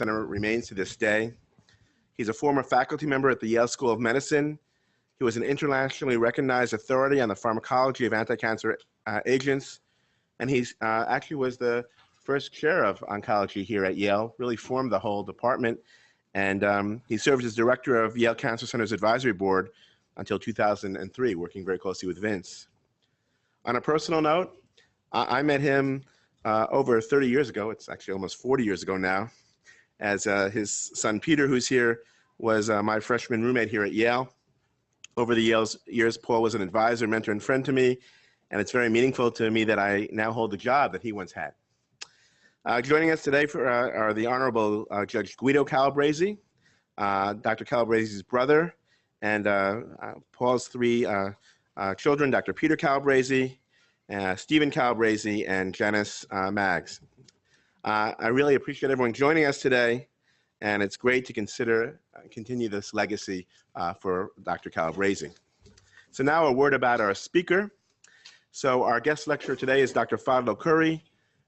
Center remains to this day. He's a former faculty member at the Yale School of Medicine. He was an internationally recognized authority on the pharmacology of anti-cancer agents, and he actually was the first chair of oncology here at Yale, really formed the whole department, and he served as director of Yale Cancer Center's advisory board until 2003, working very closely with Vince. On a personal note, I met him over 30 years ago. It's actually almost 40 years ago now, as his son Peter, who's here, was my freshman roommate here at Yale. Over the years, Paul was an advisor, mentor, and friend to me, and it's very meaningful to me that I now hold the job that he once had. Joining us today are the Honorable Judge Guido Calabresi, Dr. Calabresi's brother, and Paul's three children, Dr. Peter Calabresi, Stephen Calabresi, and Janice Maggs. I really appreciate everyone joining us today, and it's great to continue this legacy for Dr. Calabresi. So now a word about our speaker. So our guest lecturer today is Dr. Fadlo Khuri,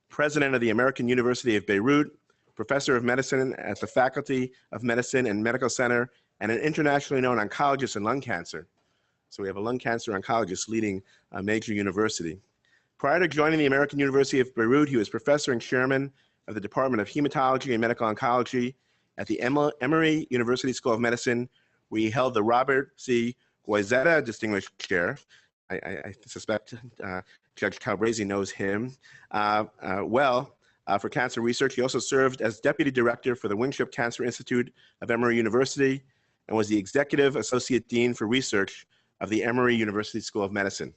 president of the American University of Beirut, professor of medicine at the Faculty of Medicine and Medical Center, and an internationally known oncologist in lung cancer. So we have a lung cancer oncologist leading a major university. Prior to joining the American University of Beirut, he was professor and chairman of the Department of Hematology and Medical Oncology at the Emory University School of Medicine, where he held the Robert C. Goizetta Distinguished Chair. I suspect Judge Calabresi knows him well for cancer research. He also served as deputy director for the Winship Cancer Institute of Emory University and was the executive associate dean for research of the Emory University School of Medicine.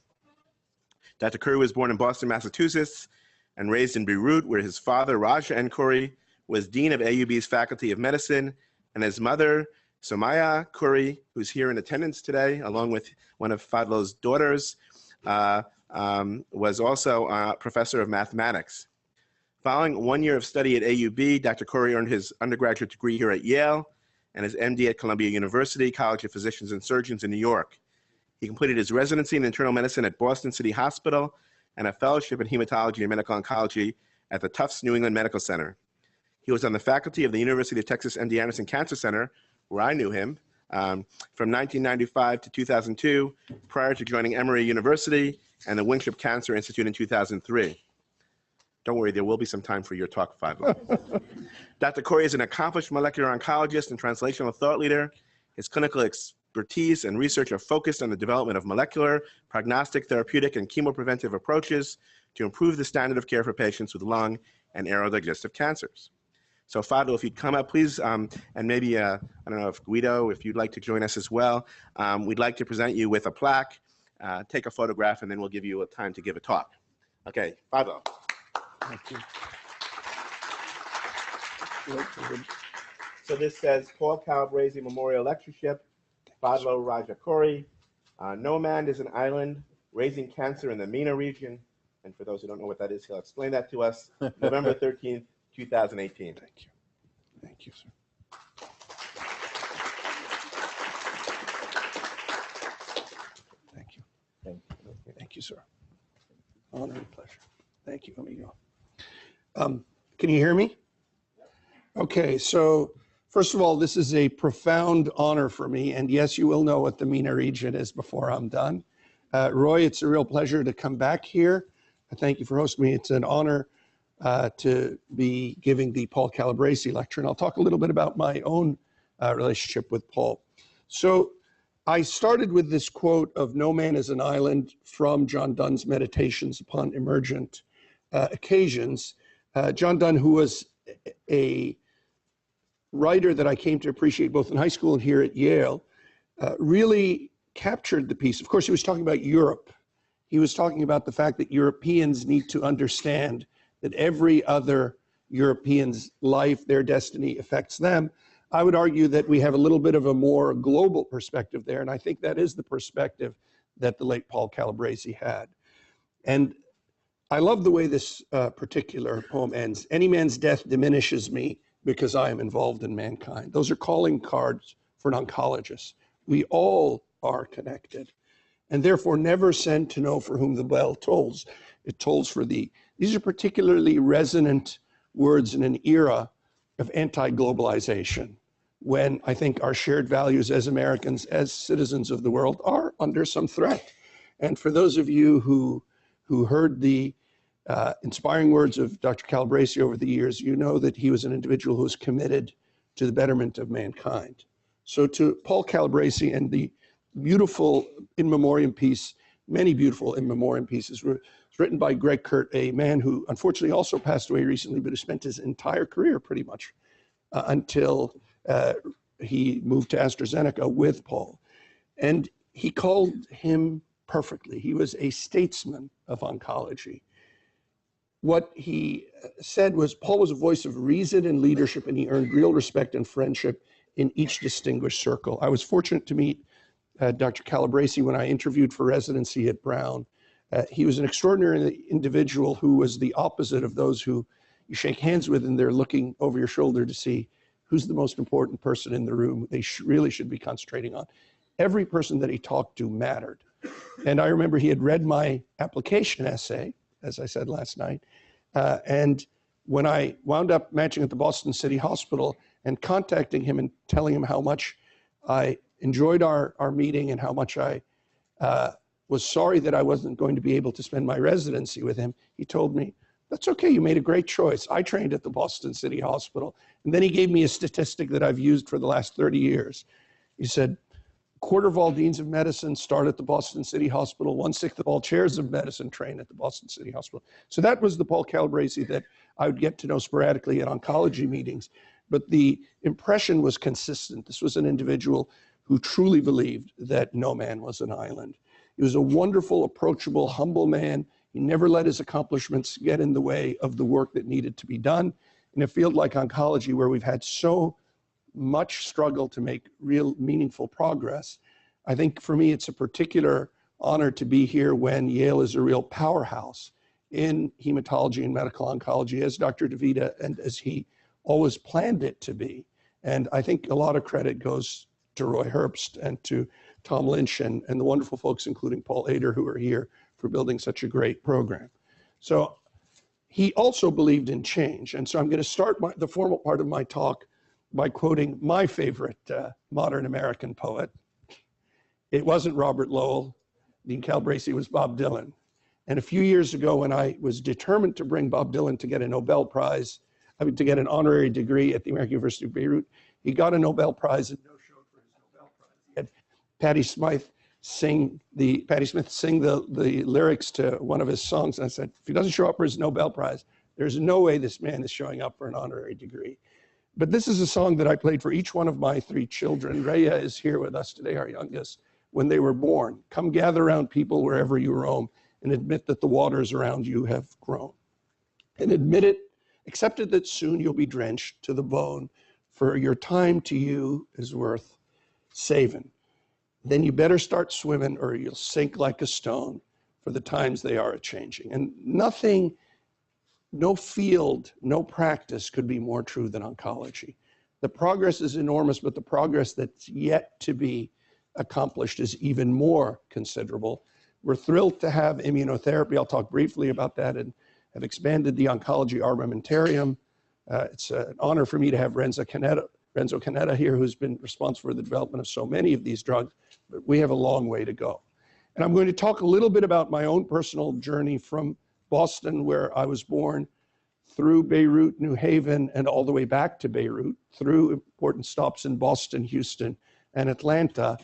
Dr. Khuri was born in Boston, Massachusetts, and raised in Beirut, where his father, Raja N. Khuri, was dean of AUB's Faculty of Medicine, and his mother, Somaya Khuri, who's here in attendance today, along with one of Fadlo's daughters, was also a professor of mathematics. Following 1 year of study at AUB, Dr. Khuri earned his undergraduate degree here at Yale and his MD at Columbia University College of Physicians and Surgeons in New York. He completed his residency in internal medicine at Boston City Hospital and a fellowship in hematology and medical oncology at the Tufts New England Medical Center. He was on the faculty of the University of Texas MD Anderson Cancer Center, where I knew him, from 1995 to 2002, prior to joining Emory University and the Winship Cancer Institute in 2003. Don't worry, there will be some time for your talk, Fadlo. Dr. Khuri is an accomplished molecular oncologist and translational thought leader. His clinical expertise and research are focused on the development of molecular, prognostic, therapeutic, and chemopreventive approaches to improve the standard of care for patients with lung and aerodigestive cancers. So Fadlo, if you'd come up, please, and maybe, I don't know if Guido, if you'd like to join us as well. We'd like to present you with a plaque, take a photograph, and then we'll give you a time to give a talk. Okay, Fadlo. Thank you. So this says Paul Calabresi Memorial Lectureship, Fadlo Raja Khuri. No Man is an Island, Raising Cancer in the MENA Region. And for those who don't know what that is, he'll explain that to us. November 13th, 2018. Thank you. Thank you, sir. Thank you. Thank you. Thank you, sir. Honor and pleasure. Thank you. Let me go. Can you hear me? Okay, so first of all, this is a profound honor for me. And yes, you will know what the MENA region is before I'm done. Roy, it's a real pleasure to come back here. Thank you for hosting me. It's an honor to be giving the Paul Calabresi lecture. And I'll talk a little bit about my own relationship with Paul. So I started with this quote of "No man is an island" from John Donne's Meditations upon Emergent Occasions. John Donne, who was a writer that I came to appreciate both in high school and here at Yale, really captured the piece. Of course, he was talking about Europe. He was talking about the fact that Europeans need to understand that every other European's life, their destiny affects them. I would argue that we have a little bit of a more global perspective there, and I think that is the perspective that the late Paul Calabresi had. And I love the way this particular poem ends. Any man's death diminishes me because I am involved in mankind. Those are calling cards for an oncologist. We all are connected, and therefore never send to know for whom the bell tolls. It tolls for thee. These are particularly resonant words in an era of anti-globalization, when I think our shared values as Americans, as citizens of the world, are under some threat. And for those of you who heard the inspiring words of Dr. Calabresi over the years, you know that he was an individual who was committed to the betterment of mankind. So to Paul Calabresi and the beautiful in memoriam piece, many beautiful in memoriam pieces, were written by Greg Kurt, a man who unfortunately also passed away recently, but who spent his entire career pretty much until he moved to AstraZeneca with Paul. And he called him perfectly. He was a statesman of oncology. What he said was, Paul was a voice of reason and leadership, and he earned real respect and friendship in each distinguished circle. I was fortunate to meet Dr. Calabresi when I interviewed for residency at Brown. He was an extraordinary individual who was the opposite of those who you shake hands with and they're looking over your shoulder to see who's the most important person in the room they really should be concentrating on. Every person that he talked to mattered. And I remember he had read my application essay, as I said last night, and when I wound up matching at the Boston City Hospital and contacting him and telling him how much I enjoyed our meeting and how much I was sorry that I wasn't going to be able to spend my residency with him, he told me, "That's okay, you made a great choice. I trained at the Boston City Hospital." And then he gave me a statistic that I've used for the last 30 years. He said, a quarter of all deans of medicine start at the Boston City Hospital, 1/6 of all chairs of medicine train at the Boston City Hospital. So that was the Paul Calabresi that I would get to know sporadically at oncology meetings. But the impression was consistent. This was an individual who truly believed that no man was an island. He was a wonderful, approachable, humble man. He never let his accomplishments get in the way of the work that needed to be done. In a field like oncology, where we've had so much struggle to make real meaningful progress, I think for me it's a particular honor to be here when Yale is a real powerhouse in hematology and medical oncology, as Dr. Davidoff and as he always planned it to be. And I think a lot of credit goes to Roy Herbst and to Tom Lynch and the wonderful folks, including Paul Ader, who are here, for building such a great program. So he also believed in change. And so I'm going to start the formal part of my talk by quoting my favorite modern American poet. It wasn't Robert Lowell. Dean Calabresi was Bob Dylan. And a few years ago, when I was determined to bring Bob Dylan to get a Nobel Prize, to get an honorary degree at the American University of Beirut, he got a Nobel Prize and no show for his Nobel Prize. He had Patti Smith sing the lyrics to one of his songs. And I said, if he doesn't show up for his Nobel Prize, there's no way this man is showing up for an honorary degree. But this is a song that I played for each one of my 3 children. Rhea is here with us today, our youngest, when they were born. Come gather around people wherever you roam and admit that the waters around you have grown. And accept it that soon you'll be drenched to the bone, for your time to you is worth saving. Then you better start swimming or you'll sink like a stone, for the times they are a-changing. And nothing, no field, no practice could be more true than oncology. The progress is enormous, but the progress that's yet to be accomplished is even more considerable. We're thrilled to have immunotherapy. I'll talk briefly about that, and have expanded the oncology armamentarium. It's an honor for me to have Renzo Canetta here, who's been responsible for the development of so many of these drugs, but we have a long way to go. And I'm going to talk a little bit about my own personal journey from Boston, where I was born, through Beirut, New Haven, and all the way back to Beirut, through important stops in Boston, Houston, and Atlanta.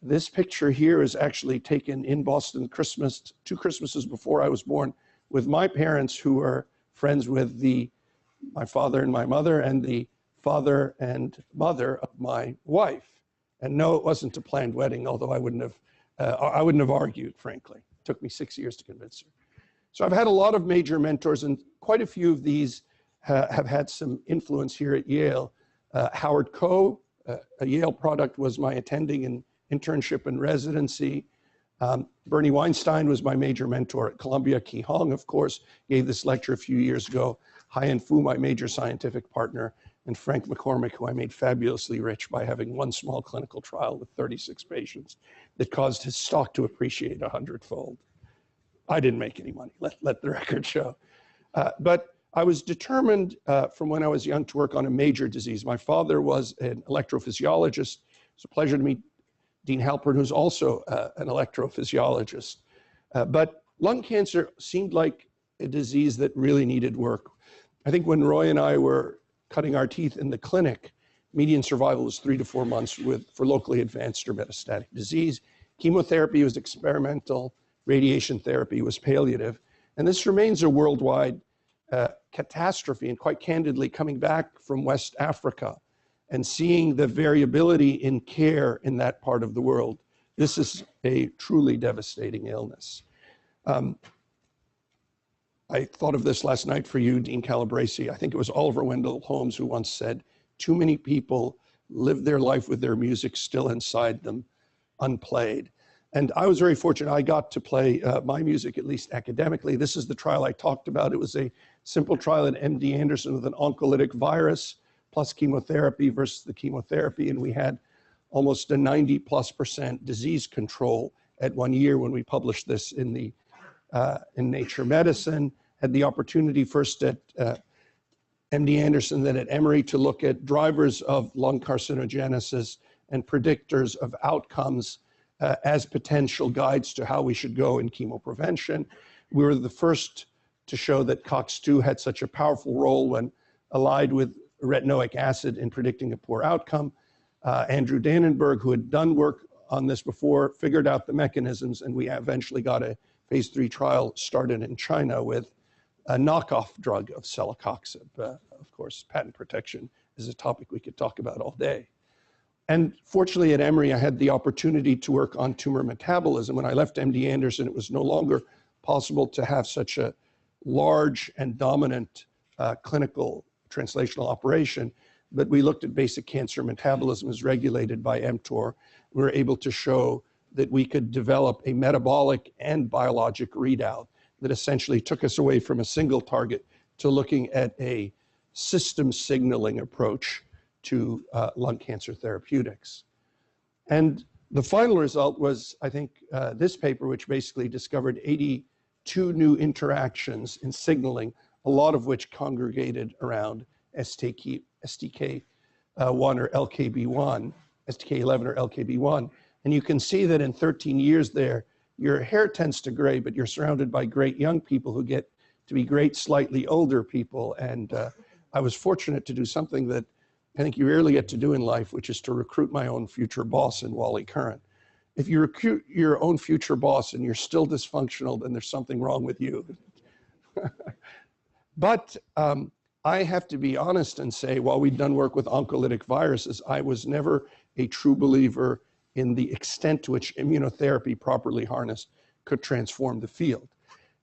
This picture here is actually taken in Boston 2 Christmases before I was born, with my parents, who are friends with my father and my mother, and the father and mother of my wife. And no, it wasn't a planned wedding, although I wouldn't have argued, frankly. It took me 6 years to convince her. So I've had a lot of major mentors, and quite a few of these have had some influence here at Yale. Howard Koh, a Yale product, was my attending and internship and residency. Bernie Weinstein was my major mentor at Columbia. Ki Hong, of course, gave this lecture a few years ago. Haiyan Fu, my major scientific partner, and Frank McCormick, who I made fabulously rich by having one small clinical trial with 36 patients that caused his stock to appreciate 100-fold. I didn't make any money, let the record show. But I was determined from when I was young to work on a major disease. My father was an electrophysiologist. It's a pleasure to meet Dean Halpert, who's also an electrophysiologist. But lung cancer seemed like a disease that really needed work. I think when Roy and I were cutting our teeth in the clinic, median survival was 3 to 4 months for locally advanced or metastatic disease. Chemotherapy was experimental, radiation therapy was palliative, and this remains a worldwide catastrophe. And quite candidly, coming back from West Africa and seeing the variability in care in that part of the world, this is a truly devastating illness. I thought of this last night for you, Dean Calabresi. I think it was Oliver Wendell Holmes who once said, "Too many people live their life with their music still inside them, unplayed." And I was very fortunate. I got to play my music, at least academically. This is the trial I talked about. It was a simple trial at MD Anderson with an oncolytic virus plus chemotherapy versus the chemotherapy. And we had almost a 90+% disease control at 1 year when we published this in Nature Medicine. Had the opportunity first at MD Anderson, then at Emory, to look at drivers of lung carcinogenesis and predictors of outcomes as potential guides to how we should go in chemoprevention. We were the first to show that COX-2 had such a powerful role when allied with retinoic acid in predicting a poor outcome. Andrew Dannenberg, who had done work on this before, figured out the mechanisms, and we eventually got a phase 3 trial started in China with a knockoff drug of celecoxib. Of course, patent protection is a topic we could talk about all day. And fortunately at Emory, I had the opportunity to work on tumor metabolism. When I left MD Anderson, it was no longer possible to have such a large and dominant clinical translational operation, but we looked at basic cancer metabolism as regulated by mTOR. We were able to show that we could develop a metabolic and biologic readout that essentially took us away from a single target to looking at a system signaling approach to lung cancer therapeutics. And the final result was, I think, this paper, which basically discovered 82 new interactions in signaling, a lot of which congregated around STK11 or LKB1, STK11 or LKB1. And you can see that in 13 years there, your hair tends to gray, but you're surrounded by great young people who get to be great, slightly older people. And I was fortunate to do something that I think you rarely get to do in life, which is to recruit my own future boss in Wally Curran. If you recruit your own future boss and you're still dysfunctional, then there's something wrong with you. But I have to be honest and say, while we've done work with oncolytic viruses, I was never a true believer in the extent to which immunotherapy properly harnessed could transform the field.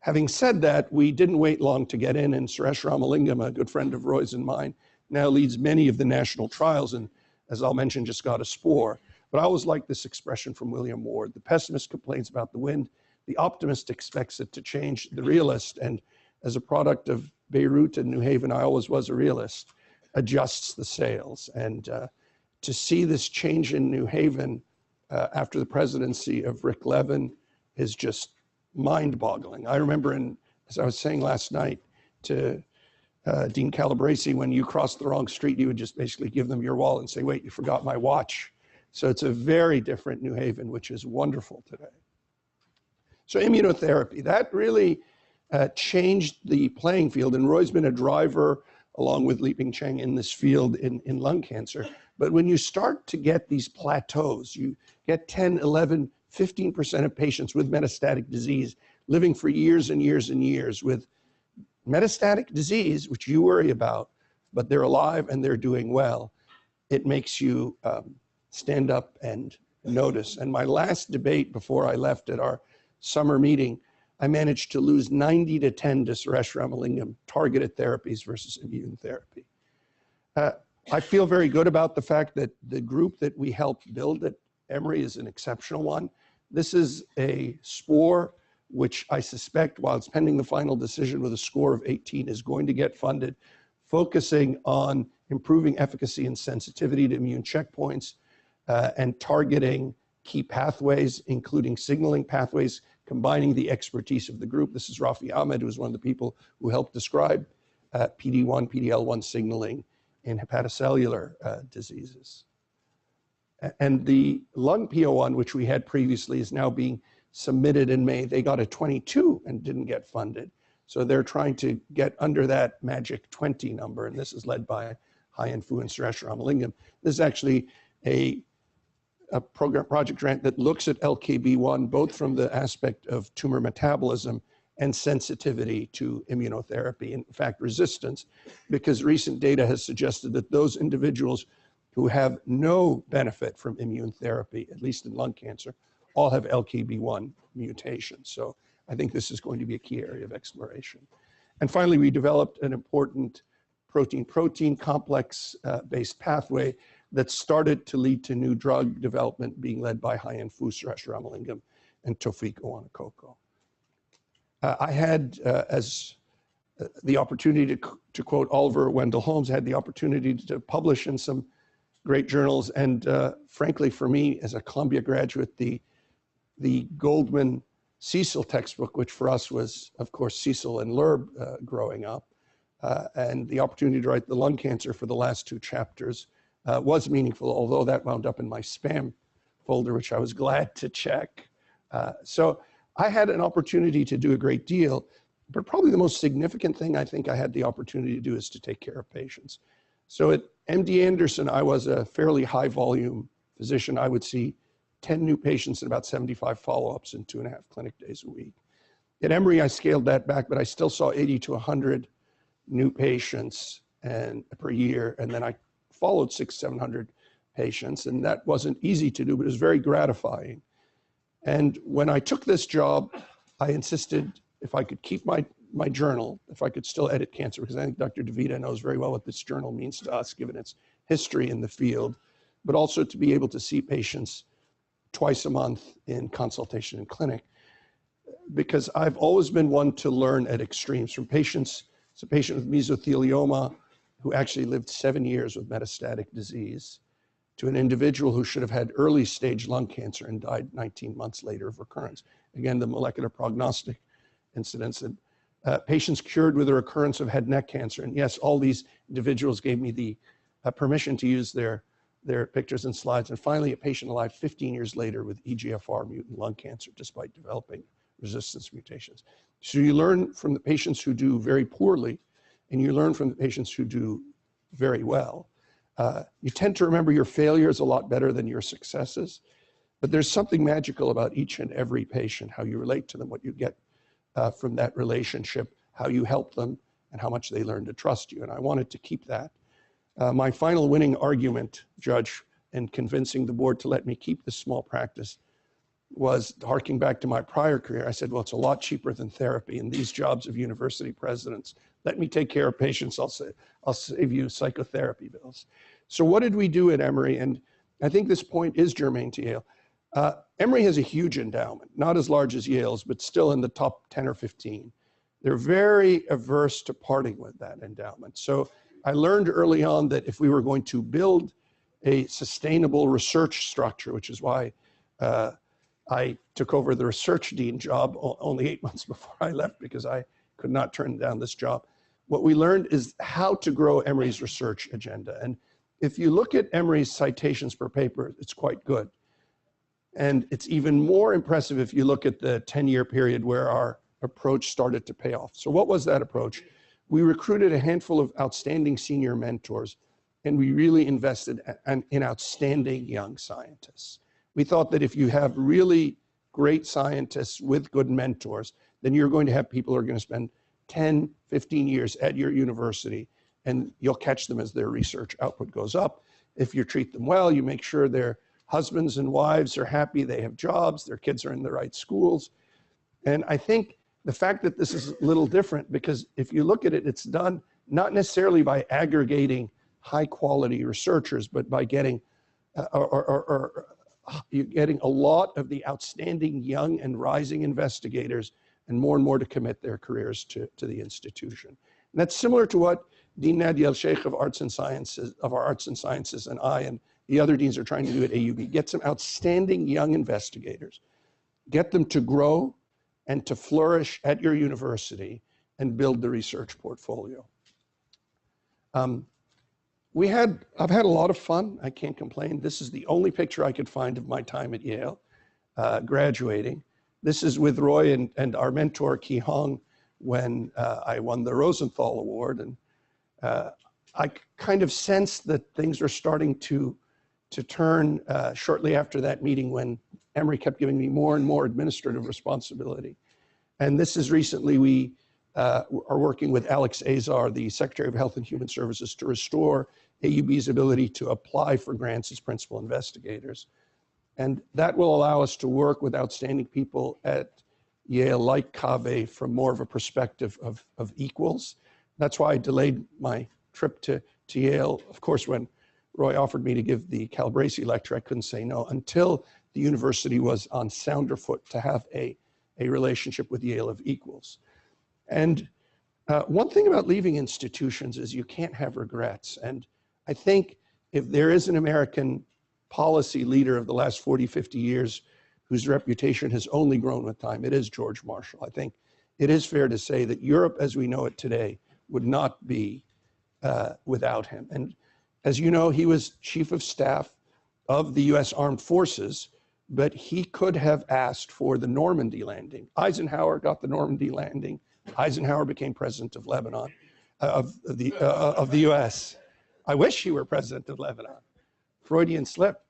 Having said that, we didn't wait long to get in, and Suresh Ramalingam, a good friend of Roy's and mine, now leads many of the national trials, and as I'll mention, just got a spore. But I always like this expression from William Ward: the pessimist complains about the wind, the optimist expects it to change, the realist, and as a product of Beirut and New Haven, I always was a realist, adjusts the sails. And to see this change in New Haven after the presidency of Rick Levin is just mind-boggling. I remember, as I was saying last night to Dean Calabresi, when you crossed the wrong street, you would just basically give them your wallet and say, "Wait, you forgot my watch." So it's a very different New Haven, which is wonderful today. So immunotherapy, that really changed the playing field. And Roy's been a driver, along with Liping Cheng, in this field in lung cancer. But when you start to get these plateaus, you get 10, 11, 15% of patients with metastatic disease living for years and years and years with metastatic disease, which you worry about, but they're alive and they're doing well, it makes you stand up and notice. And my last debate before I left at our summer meeting, I managed to lose 90 to 10 to Suresh Ramalingam, targeted therapies versus immune therapy. I feel very good about the fact that the group that we helped build at Emory is an exceptional one. This is a spore which I suspect, while it's pending the final decision with a score of 18, is going to get funded, focusing on improving efficacy and sensitivity to immune checkpoints and targeting key pathways, including signaling pathways, combining the expertise of the group. This is Rafi Ahmed, who was one of the people who helped describe PD-1, PD-L1 signaling in hepatocellular diseases. And the lung PO1, which we had previously, is now being submitted in May. They got a 22 and didn't get funded. So they're trying to get under that magic 20 number, and this is led by Haiyan Fu and Suresh Ramalingam. This is actually a project grant that looks at LKB1, both from the aspect of tumor metabolism and sensitivity to immunotherapy, in fact, resistance, because recent data has suggested that those individuals who have no benefit from immune therapy, at least in lung cancer, all have LKB1 mutations. So I think this is going to be a key area of exploration. And finally, we developed an important protein-protein complex-based pathway that started to lead to new drug development being led by Haiyan Fu, Suresh Ramalingam, and Tawfiq Owanakoko. I had, the opportunity to quote Oliver Wendell Holmes, had the opportunity to publish in some great journals. And frankly, for me, as a Columbia graduate, the Goldman Cecil textbook, which for us was, of course, Cecil and Lerb growing up, and the opportunity to write the lung cancer for the last 2 chapters was meaningful, although that wound up in my spam folder, which I was glad to check. So I had an opportunity to do a great deal, but probably the most significant thing I think I had the opportunity to do is to take care of patients. So at MD Anderson, I was a fairly high volume physician. I would see 10 new patients and about 75 follow-ups in 2.5 clinic days a week. At Emory, I scaled that back, but I still saw 80 to 100 new patients per year. And then I followed 600, 700 patients, and that wasn't easy to do, but it was very gratifying. And when I took this job, I insisted if I could keep my journal, if I could still edit cancer, because I think Dr. Davidoff knows very well what this journal means to us, given its history in the field, but also to be able to see patients twice a month in consultation in clinic. Because I've always been one to learn at extremes from patients. It's a patient with mesothelioma who actually lived 7 years with metastatic disease, to an individual who should have had early stage lung cancer and died 19 months later of recurrence. Again, the molecular prognostic incidence. And patients cured with a recurrence of head and neck cancer. And yes, all these individuals gave me the permission to use their pictures and slides. And finally, a patient alive 15 years later with EGFR mutant lung cancer, despite developing resistance mutations. So you learn from the patients who do very poorly, and you learn from the patients who do very well. You tend to remember your failures a lot better than your successes, but there's something magical about each and every patient, how you relate to them, what you get from that relationship, how you help them, and how much they learn to trust you. And I wanted to keep that. My final winning argument, Judge, in convincing the board to let me keep this small practice was harking back to my prior career. I said, well, it's a lot cheaper than therapy and these jobs of university presidents. Let me take care of patients. I'll save you psychotherapy bills. So what did we do at Emory? And I think this point is germane to Yale. Emory has a huge endowment, not as large as Yale's, but still in the top 10 or 15. They're very averse to parting with that endowment. So I learned early on that if we were going to build a sustainable research structure, which is why I took over the research dean job only 8 months before I left, because I could not turn down this job. What we learned is how to grow Emory's research agenda. And if you look at Emory's citations per paper, it's quite good. And it's even more impressive if you look at the 10-year period where our approach started to pay off. So what was that approach? We recruited a handful of outstanding senior mentors, and we really invested in outstanding young scientists. We thought that if you have really great scientists with good mentors, then you're going to have people who are going to spend 10, 15 years at your university, and you'll catch them as their research output goes up. If you treat them well, you make sure their husbands and wives are happy, they have jobs, their kids are in the right schools. And I think the fact that this is a little different, because if you look at it, it's done not necessarily by aggregating high quality researchers, but by getting, you're getting a lot of the outstanding young and rising investigators and more to commit their careers to the institution. And that's similar to what Dean Nadia El-Sheikh of Arts and Sciences, of our Arts and Sciences, and I and the other deans are trying to do at AUB. Get some outstanding young investigators, get them to grow and to flourish at your university and build the research portfolio. I've had a lot of fun. I can't complain. This is the only picture I could find of my time at Yale, graduating. This is with Roy and our mentor, Ki Hong, when I won the Rosenthal Award. And I kind of sensed that things were starting to turn shortly after that meeting, when Emory kept giving me more and more administrative responsibility. And this is recently, we are working with Alex Azar, the Secretary of Health and Human Services, to restore AUB's ability to apply for grants as principal investigators. And that will allow us to work with outstanding people at Yale, like Kaveh, from more of a perspective of equals. That's why I delayed my trip to Yale. Of course, when Roy offered me to give the Calabresi lecture, I couldn't say no, until the university was on sounder foot to have a relationship with Yale of equals. And one thing about leaving institutions is you can't have regrets. And I think if there is an American policy leader of the last 40, 50 years whose reputation has only grown with time, it is George Marshall. I think it is fair to say that Europe as we know it today would not be without him. And as you know, he was chief of staff of the US Armed Forces, but he could have asked for the Normandy landing. Eisenhower got the Normandy landing. Eisenhower became president of Lebanon, of the US. I wish he were president of Lebanon. Freudian slip.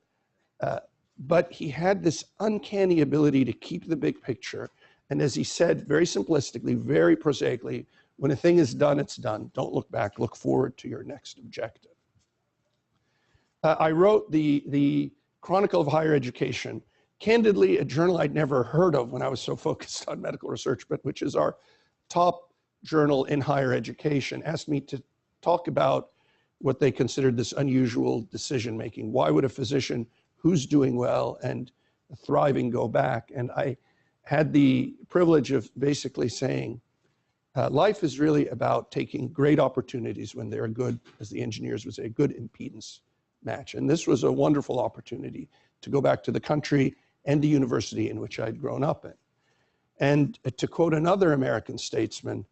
But he had this uncanny ability to keep the big picture. And as he said, very simplistically, very prosaically, when a thing is done, it's done. Don't look back, look forward to your next objective. I wrote the Chronicle of Higher Education, candidly a journal I'd never heard of when I was so focused on medical research, but which is our top journal in higher education, asked me to talk about what they considered this unusual decision-making. Why would a physician who's doing well and thriving go back? And I had the privilege of basically saying, life is really about taking great opportunities when they're good, as the engineers would say, a good impedance match. And this was a wonderful opportunity to go back to the country and the university in which I'd grown up in. And to quote another American statesman,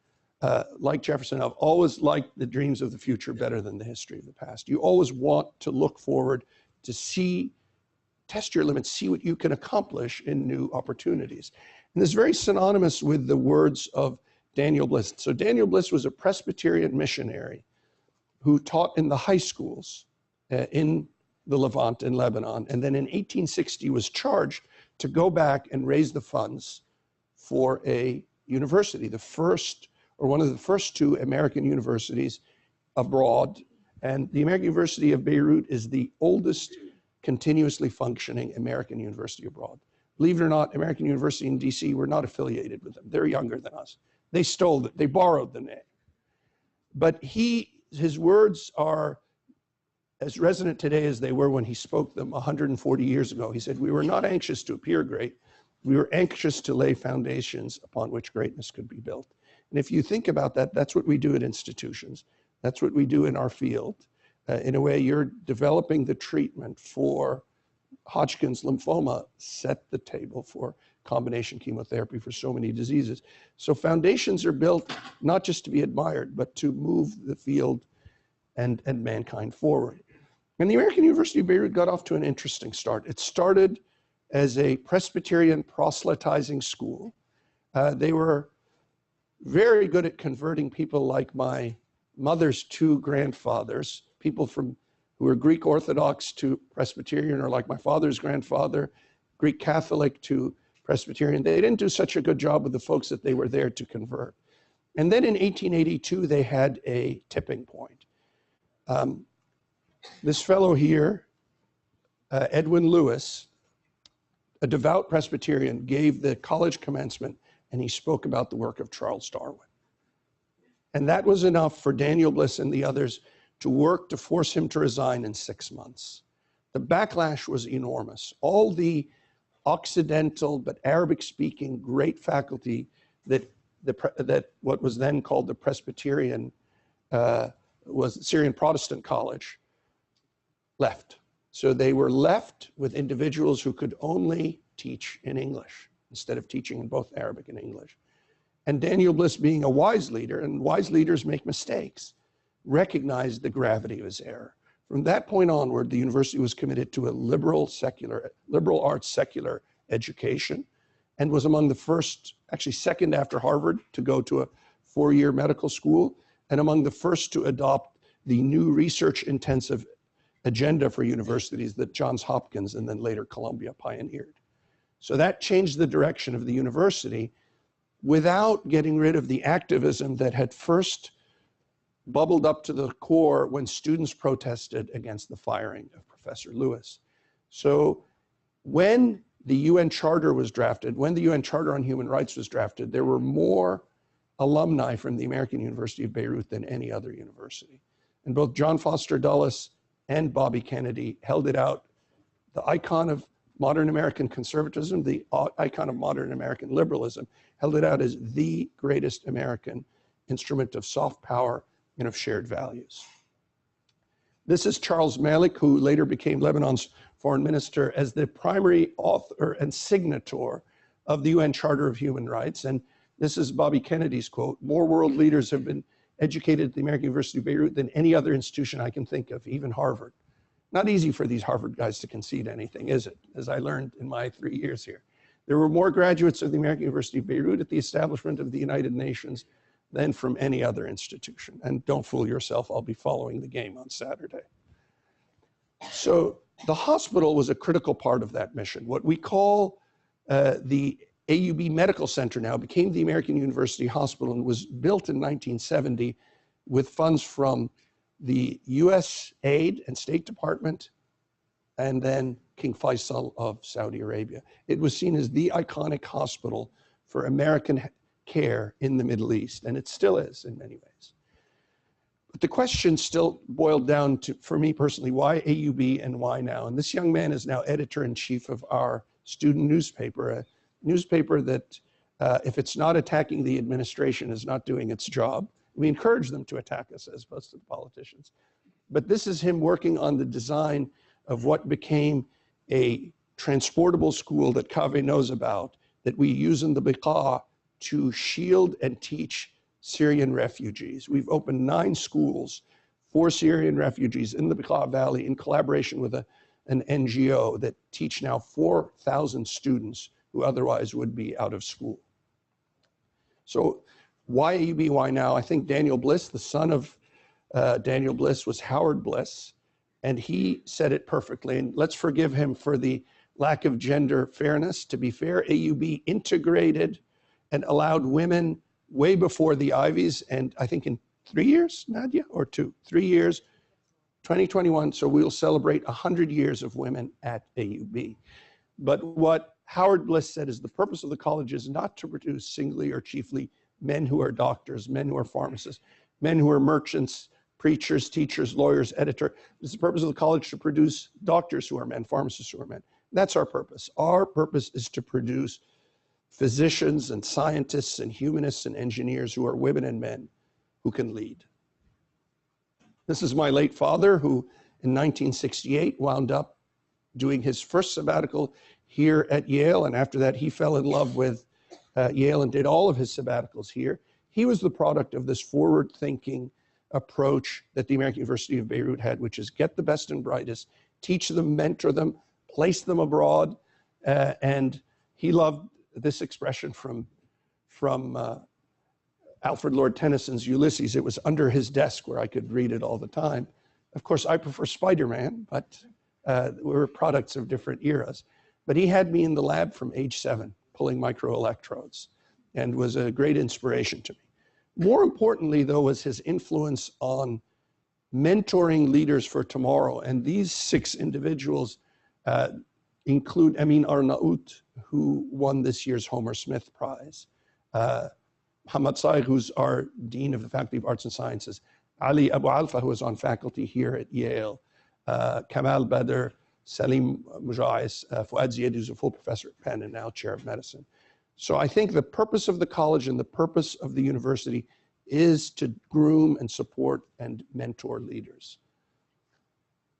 like Jefferson, I've always liked the dreams of the future better than the history of the past. You always want to look forward to see, test your limits, see what you can accomplish in new opportunities. And this is very synonymous with the words of Daniel Bliss. So Daniel Bliss was a Presbyterian missionary who taught in the high schools in the Levant in Lebanon. And then in 1860 was charged to go back and raise the funds for a university, the first, or one of the first two American universities abroad. And the American University of Beirut is the oldest continuously functioning American university abroad. Believe it or not, American University in DC, we're not affiliated with them. They're younger than us. They stole it, they borrowed the name. But his words are as resonant today as they were when he spoke them 140 years ago. He said, "We were not anxious to appear great. We were anxious to lay foundations upon which greatness could be built." And if you think about that, that's what we do at institutions. That's what we do in our field. In a way, you're developing the treatment for Hodgkin's lymphoma, set the table for combination chemotherapy for so many diseases. So foundations are built not just to be admired, but to move the field and mankind forward. And the American University of Beirut got off to an interesting start. It started as a Presbyterian proselytizing school. They were very good at converting people like my mother's two grandfathers, people who were Greek Orthodox to Presbyterian, or like my father's grandfather, Greek Catholic to Presbyterian. They didn't do such a good job with the folks that they were there to convert. And then in 1882, they had a tipping point. This fellow here, Edwin Lewis, a devout Presbyterian, gave the college commencement, and he spoke about the work of Charles Darwin. And that was enough for Daniel Bliss and the others to work to force him to resign in 6 months. The backlash was enormous. All the Occidental but Arabic-speaking great faculty that what was then called the Presbyterian, was Syrian Protestant College, left. So they were left with individuals who could only teach in English instead of teaching in both Arabic and English. And Daniel Bliss, being a wise leader, and wise leaders make mistakes, recognized the gravity of his error. From that point onward, the university was committed to a liberal arts secular education, and was among the first, actually second after Harvard, to go to a 4-year medical school, and among the first to adopt the new research-intensive agenda for universities that Johns Hopkins and then later Columbia pioneered. So that changed the direction of the university without getting rid of the activism that had first bubbled up to the core when students protested against the firing of Professor Lewis. So when the UN Charter was drafted, when the UN Charter on Human Rights was drafted, there were more alumni from the American University of Beirut than any other university. And both John Foster Dulles and Bobby Kennedy held it out. The icon of modern American conservatism, the icon of modern American liberalism, held it out as the greatest American instrument of soft power and of shared values. This is Charles Malik, who later became Lebanon's foreign minister, as the primary author and signator of the UN Charter of Human Rights. And this is Bobby Kennedy's quote: "More world leaders have been educated at the American University of Beirut than any other institution I can think of, even Harvard." Not easy for these Harvard guys to concede anything, is it? As I learned in my 3 years here. There were more graduates of the American University of Beirut at the establishment of the United Nations than from any other institution. And don't fool yourself, I'll be following the game on Saturday. So the hospital was a critical part of that mission. What we call the AUB Medical Center now became the American University Hospital, and was built in 1970 with funds from the US Aid and State Department, and then King Faisal of Saudi Arabia. It was seen as the iconic hospital for American care in the Middle East, and it still is in many ways. But the question still boiled down to, for me personally, why AUB and why now? And this young man is now editor-in-chief of our student newspaper, a newspaper that, if it's not attacking the administration, is not doing its job. We encourage them to attack us as opposed to the politicians. But this is him working on the design of what became a transportable school that Kaveh knows about, that we use in the Beqa to shield and teach Syrian refugees. We've opened 9 schools for Syrian refugees in the Beqa Valley in collaboration with an NGO that teach now 4,000 students who otherwise would be out of school. So why AUB, why now? I think Daniel Bliss, the son of Daniel Bliss, was Howard Bliss, and he said it perfectly. And let's forgive him for the lack of gender fairness. To be fair, AUB integrated and allowed women way before the Ivies, and I think in 3 years, Nadia, or 2, 3 years, 2021, so we'll celebrate 100 years of women at AUB. But what Howard Bliss said is the purpose of the college is not to produce singly or chiefly men who are doctors, men who are pharmacists, men who are merchants, preachers, teachers, lawyers, editor. It's the purpose of the college to produce doctors who are men, pharmacists who are men. That's our purpose. Our purpose is to produce physicians and scientists and humanists and engineers who are women and men who can lead. This is my late father, who in 1968 wound up doing his first sabbatical here at Yale, and after that he fell in love with Yale and did all of his sabbaticals here. He was the product of this forward-thinking approach that the American University of Beirut had, which is get the best and brightest, teach them, mentor them, place them abroad, and he loved this expression from Alfred Lord Tennyson's Ulysses. It was under his desk where I could read it all the time. Of course, I prefer Spider-Man, but we're products of different eras. But he had me in the lab from age 7, pulling microelectrodes, and was a great inspiration to me. More importantly, though, was his influence on mentoring leaders for tomorrow. And these 6 individuals include Amin Arnaout, who won this year's Homer Smith Prize, Muhammad Saig, who's our Dean of the Faculty of Arts and Sciences, Ali Abu Alfa, who is on faculty here at Yale, Kamal Badr, Salim Mujais, Fuad Ziad, who's a full professor at Penn and now chair of medicine. So I think the purpose of the college and the purpose of the university is to groom and support and mentor leaders.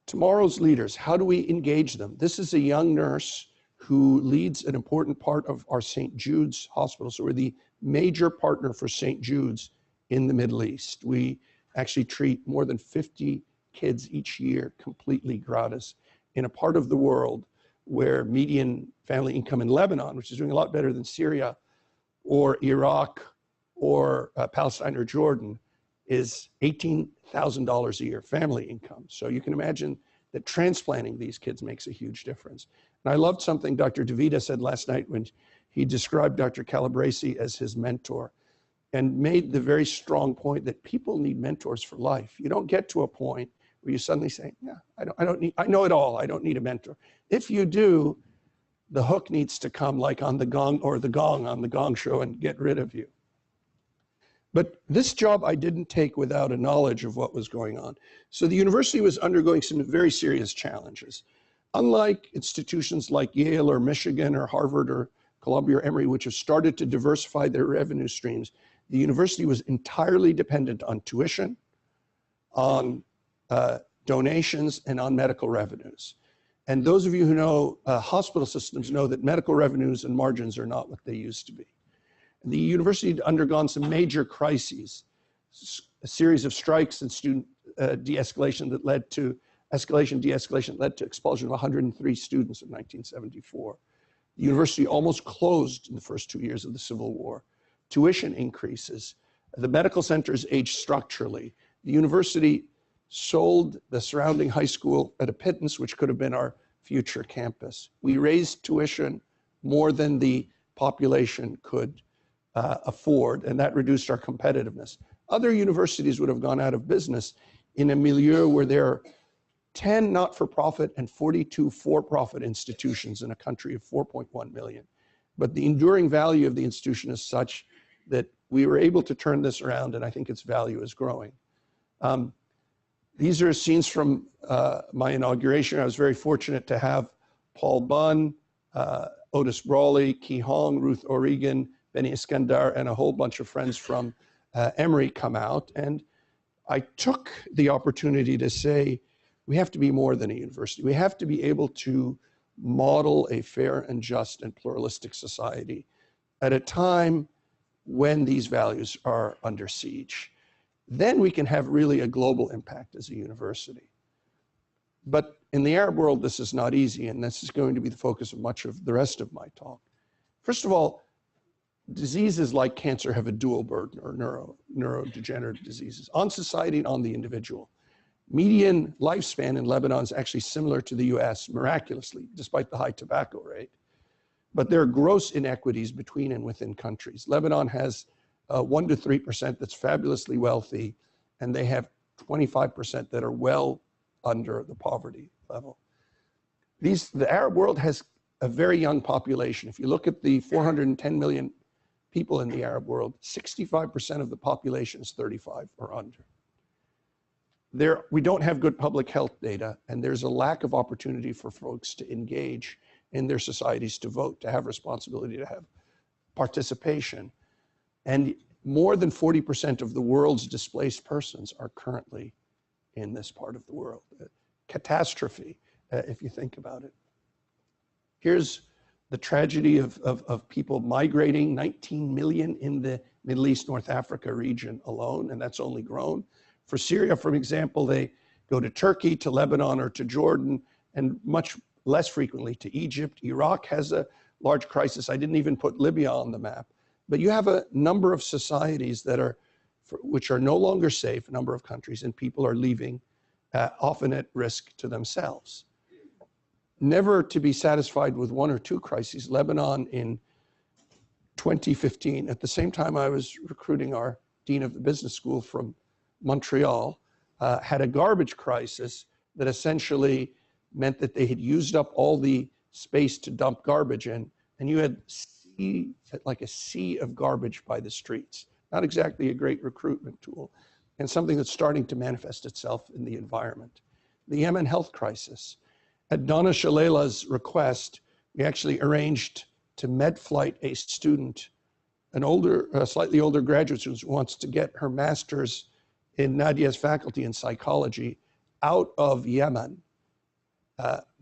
Tomorrow's leaders, how do we engage them? This is a young nurse who leads an important part of our St. Jude's Hospital. So we're the major partner for St. Jude's in the Middle East. We actually treat more than 50 kids each year completely gratis in a part of the world where median family income in Lebanon, which is doing a lot better than Syria or Iraq or Palestine or Jordan, is $18,000 a year family income. So you can imagine that transplanting these kids makes a huge difference. And I loved something Dr. Davidoff said last night when he described Dr. Calabresi as his mentor, and made the very strong point that people need mentors for life. You don't get to a point where you suddenly say, yeah, I know it all, I don't need a mentor. If you do, the hook needs to come like on the gong, or the gong on the Gong Show, and get rid of you. But this job I didn't take without a knowledge of what was going on. So the university was undergoing some very serious challenges. Unlike institutions like Yale or Michigan or Harvard or Columbia or Emory, which have started to diversify their revenue streams, the university was entirely dependent on tuition, on donations, and on medical revenues. And those of you who know hospital systems know that medical revenues and margins are not what they used to be. The university had undergone some major crises, a series of strikes and student de-escalation that led to de-escalation led to expulsion of 103 students in 1974. The university almost closed in the first 2 years of the Civil War. Tuition increases. The medical centers aged structurally. The university sold the surrounding high school at a pittance, which could have been our future campus. We raised tuition more than the population could afford, and that reduced our competitiveness. Other universities would have gone out of business in a milieu where there are 10 not-for-profit and 42 for-profit institutions in a country of 4.1 million. But the enduring value of the institution is such that we were able to turn this around, and I think its value is growing. These are scenes from my inauguration. I was very fortunate to have Paul Bunn, Otis Brawley, Ki Hong, Ruth O'Regan, Benny Iskandar, and a whole bunch of friends from Emory come out. And I took the opportunity to say, we have to be more than a university. We have to be able to model a fair and just and pluralistic society at a time when these values are under siege. Then we can have really a global impact as a university. But in the Arab world, this is not easy, and this is going to be the focus of much of the rest of my talk. First of all, diseases like cancer have a dual burden, or neurodegenerative diseases, on society and on the individual. Median lifespan in Lebanon is actually similar to the US, miraculously, despite the high tobacco rate. But there are gross inequities between and within countries. Lebanon has 1 to 3% that's fabulously wealthy, and they have 25% that are well under the poverty level. The Arab world has a very young population. If you look at the 410 million people in the Arab world, 65% of the population is 35 or under. We don't have good public health data, and there's a lack of opportunity for folks to engage in their societies, to vote, to have responsibility, to have participation. And more than 40% of the world's displaced persons are currently in this part of the world. Catastrophe, if you think about it. Here's the tragedy of people migrating, 19 million in the Middle East, North Africa region alone, and that's only grown. For Syria, for example, they go to Turkey, to Lebanon, or to Jordan, and much less frequently to Egypt. Iraq has a large crisis. I didn't even put Libya on the map. But you have a number of societies which are no longer safe, a number of countries, and people are leaving, often at risk to themselves. Never to be satisfied with 1 or 2 crises. Lebanon in 2015, at the same time I was recruiting our dean of the business school from Montreal, had a garbage crisis that essentially meant that they had used up all the space to dump garbage in, and you had like a sea of garbage by the streets. Not exactly a great recruitment tool, and something that's starting to manifest itself in the environment. The Yemen health crisis. At Donna Shalala's request, we actually arranged to med-flight a student, a slightly older graduate student who wants to get her master's in Nadia's faculty in psychology out of Yemen,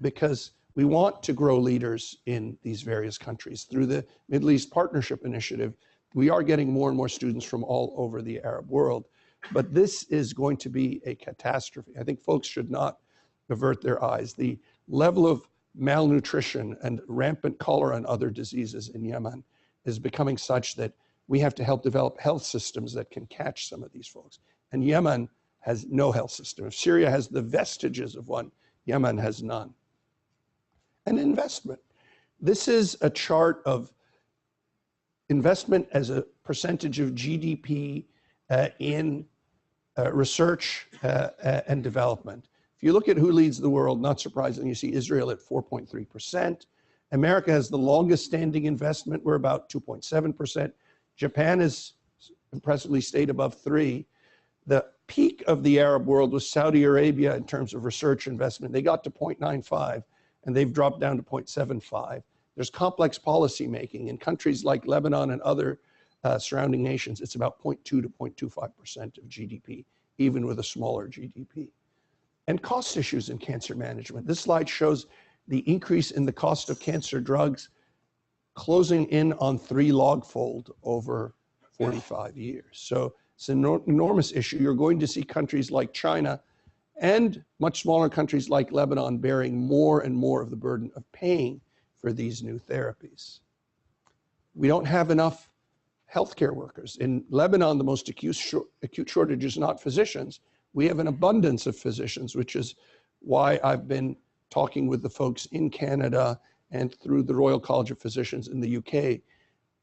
because we want to grow leaders in these various countries. Through the Middle East Partnership Initiative, we are getting more and more students from all over the Arab world. But this is going to be a catastrophe. I think folks should not avert their eyes. The level of malnutrition and rampant cholera and other diseases in Yemen is becoming such that we have to help develop health systems that can catch some of these folks. And Yemen has no health system. If Syria has the vestiges of one, Yemen has none. And investment. This is a chart of investment as a percentage of GDP in research and development. If you look at who leads the world, not surprisingly, you see Israel at 4.3%. America has the longest standing investment. We're about 2.7%. Japan has impressively stayed above 3%. The peak of the Arab world was Saudi Arabia in terms of research investment. They got to 0.95, and they've dropped down to 0.75. There's complex policy making in countries like Lebanon and other surrounding nations. It's about 0.2 to 0.25% of GDP, even with a smaller GDP. And cost issues in cancer management. This slide shows the increase in the cost of cancer drugs closing in on 3 log-fold over 45 years. So it's an enormous issue. You're going to see countries like China and much smaller countries like Lebanon bearing more and more of the burden of paying for these new therapies. We don't have enough healthcare workers. In Lebanon, the most acute shortage is not physicians. We have an abundance of physicians, which is why I've been talking with the folks in Canada and through the Royal College of Physicians in the UK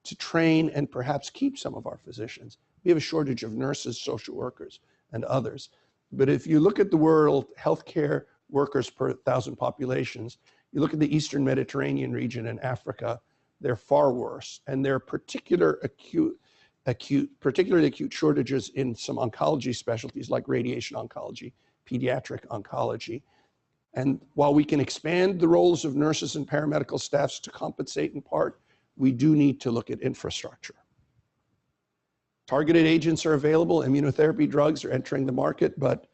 to train and perhaps keep some of our physicians. We have a shortage of nurses, social workers, and others. But if you look at the world healthcare workers per 1,000 populations, you look at the Eastern Mediterranean region and Africa, they're far worse. And there are particularly acute shortages in some oncology specialties like radiation oncology, pediatric oncology. And while we can expand the roles of nurses and paramedical staffs to compensate in part, we do need to look at infrastructure. Targeted agents are available, immunotherapy drugs are entering the market, but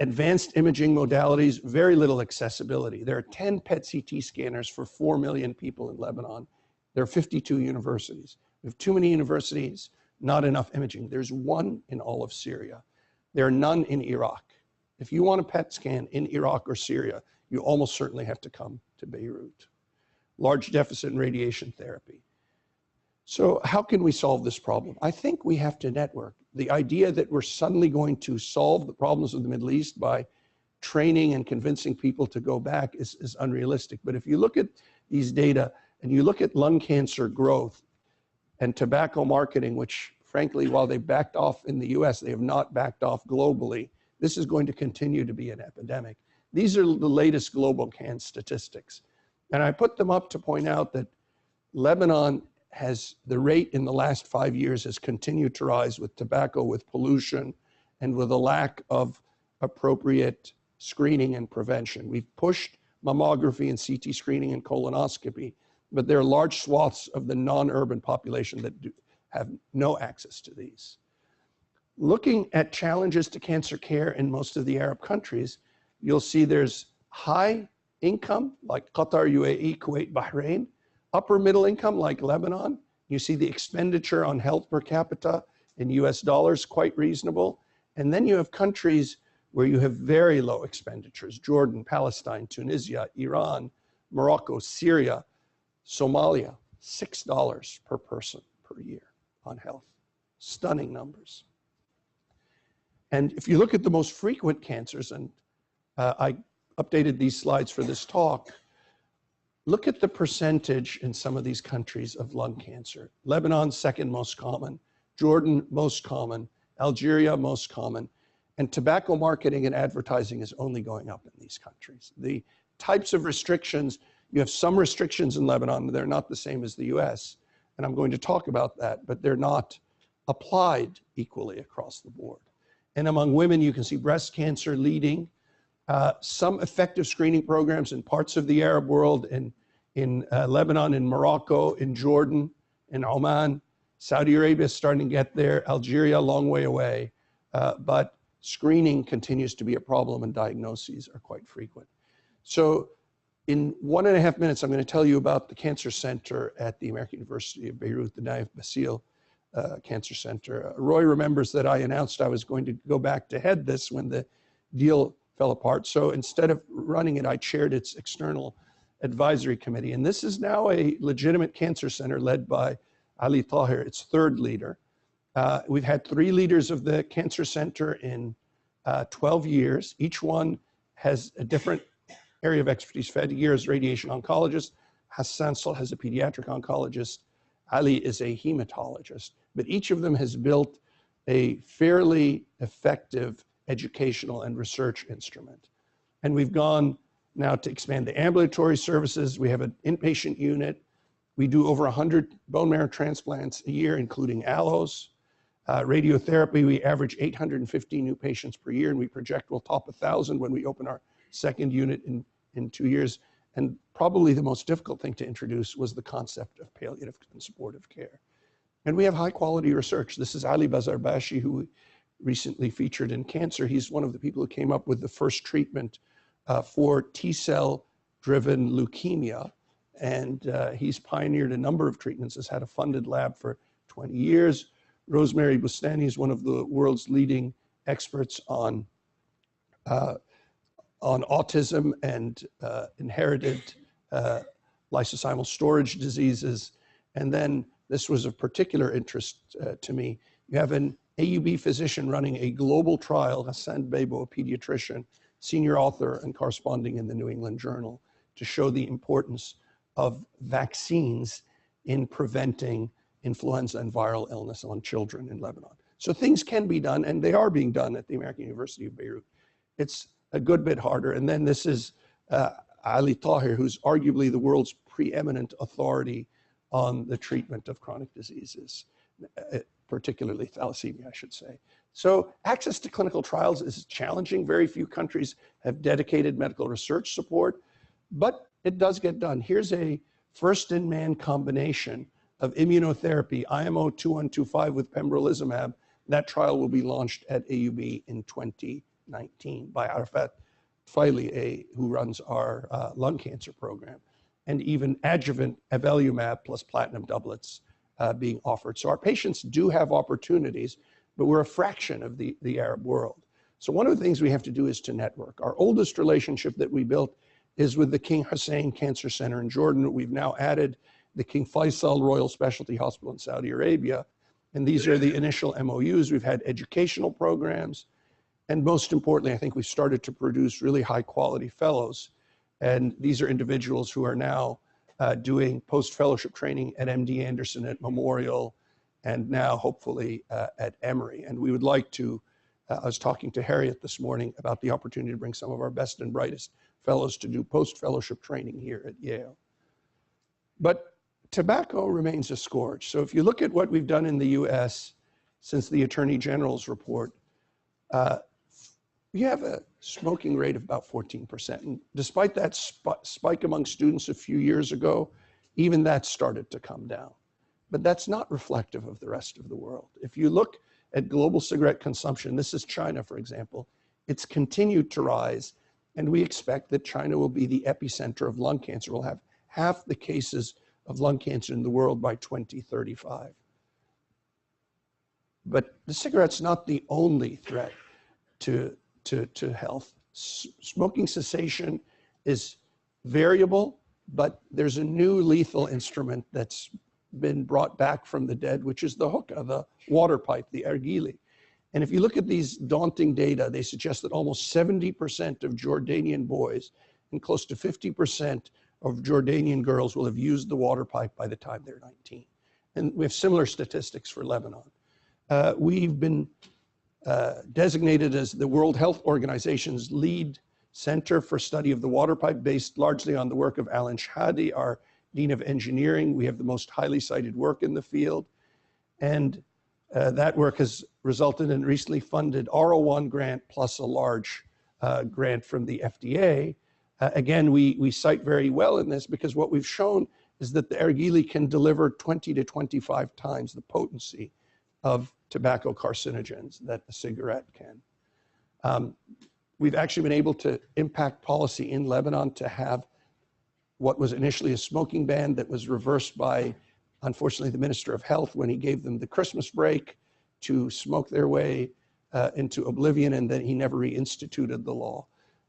advanced imaging modalities, very little accessibility. There are 10 PET-CT scanners for 4 million people in Lebanon. There are 52 universities. We have too many universities, not enough imaging. There's 1 in all of Syria. There are none in Iraq. If you want a PET scan in Iraq or Syria, you almost certainly have to come to Beirut. Large deficit in radiation therapy. So how can we solve this problem? I think we have to network. The idea that we're suddenly going to solve the problems of the Middle East by training and convincing people to go back is unrealistic. But if you look at these data and you look at lung cancer growth and tobacco marketing, which frankly, while they backed off in the US, they have not backed off globally. This is going to continue to be an epidemic. These are the latest global can statistics. And I put them up to point out that Lebanon has, the rate in the last 5 years has continued to rise with tobacco, with pollution, and with a lack of appropriate screening and prevention. We've pushed mammography and CT screening and colonoscopy, but there are large swaths of the non-urban population that have no access to these. Looking at challenges to cancer care in most of the Arab countries, you'll see there's high income like Qatar, UAE, Kuwait, Bahrain, upper middle income like Lebanon. You see the expenditure on health per capita in US dollars, quite reasonable. And then you have countries where you have very low expenditures: Jordan, Palestine, Tunisia, Iran, Morocco, Syria, Somalia, $6 per person per year on health. Stunning numbers. And if you look at the most frequent cancers, and I updated these slides for this talk, look at the percentage in some of these countries of lung cancer. Lebanon, second most common. Jordan, most common. Algeria, most common. And tobacco marketing and advertising is only going up in these countries. The types of restrictions, you have some restrictions in Lebanon, they're not the same as the US, and I'm going to talk about that, but they're not applied equally across the board. And among women, you can see breast cancer leading. Some effective screening programs in parts of the Arab world, in Lebanon, in Morocco, in Jordan, in Oman. Saudi Arabia is starting to get there. Algeria, a long way away. But screening continues to be a problem and diagnoses are quite frequent. So in 1.5 minutes, I'm going to tell you about the Cancer Center at the American University of Beirut, the Naif Bassil Cancer Center. Roy remembers that I announced I was going to go back to head this when the deal fell apart. So instead of running it, I chaired its external advisory committee. And this is now a legitimate cancer center led by Ali Tahir, its third leader. We've had 3 leaders of the Cancer Center in 12 years. Each one has a different area of expertise. Fadlo is a radiation oncologist. Hassan Sol is a pediatric oncologist. Ali is a hematologist. But each of them has built a fairly effective educational and research instrument. And we've gone now to expand the ambulatory services. We have an inpatient unit. We do over 100 bone marrow transplants a year, including allos. Radiotherapy, we average 850 new patients per year, and we project we'll top 1,000 when we open our second unit in 2 years. And probably the most difficult thing to introduce was the concept of palliative and supportive care. And we have high quality research. This is Ali Bazarbashi, who we recently featured in Cancer. He's one of the people who came up with the first treatment for T-cell driven leukemia. And he's pioneered a number of treatments, has had a funded lab for 20 years. Rosemary Boustany is one of the world's leading experts on autism and inherited lysosomal storage diseases. And then this was of particular interest to me. You have an AUB physician running a global trial, Hassan Bebo, a pediatrician, senior author and corresponding in the New England Journal, to show the importance of vaccines in preventing influenza and viral illness on children in Lebanon. So things can be done, and they are being done at the American University of Beirut. It's a good bit harder. And then this is Ali Tahir, who's arguably the world's preeminent authority on the treatment of chronic diseases, particularly thalassemia, I should say. So access to clinical trials is challenging. Very few countries have dedicated medical research support, but it does get done. Here's a first-in-man combination of immunotherapy, IMO 2125 with pembrolizumab. That trial will be launched at AUB in 2019 by Arafat Faili, who runs our lung cancer program, and even adjuvant avelumab plus platinum doublets being offered. So our patients do have opportunities, but we're a fraction of the Arab world. So one of the things we have to do is to network. Our oldest relationship that we built is with the King Hussein Cancer Center in Jordan. We've now added the King Faisal Royal Specialty Hospital in Saudi Arabia. And these are the initial MOUs. We've had educational programs. And most importantly, I think we've started to produce really high quality fellows. And these are individuals who are now doing post-fellowship training at MD Anderson, at Memorial, and now hopefully at Emory. And we would like to, I was talking to Harriet this morning about the opportunity to bring some of our best and brightest fellows to do post-fellowship training here at Yale. But tobacco remains a scourge. So if you look at what we've done in the US since the Attorney General's report, we have a smoking rate of about 14%. And despite that spike among students a few years ago, even that started to come down. But that's not reflective of the rest of the world. If you look at global cigarette consumption, this is China, for example, it's continued to rise. And we expect that China will be the epicenter of lung cancer. We'll have half the cases of lung cancer in the world by 2035. But the cigarette's not the only threat to health. Smoking cessation is variable, but there's a new lethal instrument that's been brought back from the dead, which is the hookah, the water pipe, the ergili. And if you look at these daunting data, they suggest that almost 70% of Jordanian boys and close to 50% of Jordanian girls will have used the water pipe by the time they're 19. And we have similar statistics for Lebanon. We've been designated as the World Health Organization's lead center for study of the water pipe, based largely on the work of Alan Shahadi, our Dean of Engineering. We have the most highly cited work in the field. And that work has resulted in a recently funded R01 grant plus a large grant from the FDA. Again, we cite very well in this because what we've shown is that the ergili can deliver 20 to 25 times the potency of tobacco carcinogens that a cigarette can. We've actually been able to impact policy in Lebanon to have what was initially a smoking ban that was reversed by unfortunately, the Minister of Health, when he gave them the Christmas break to smoke their way into oblivion, and then he never reinstituted the law.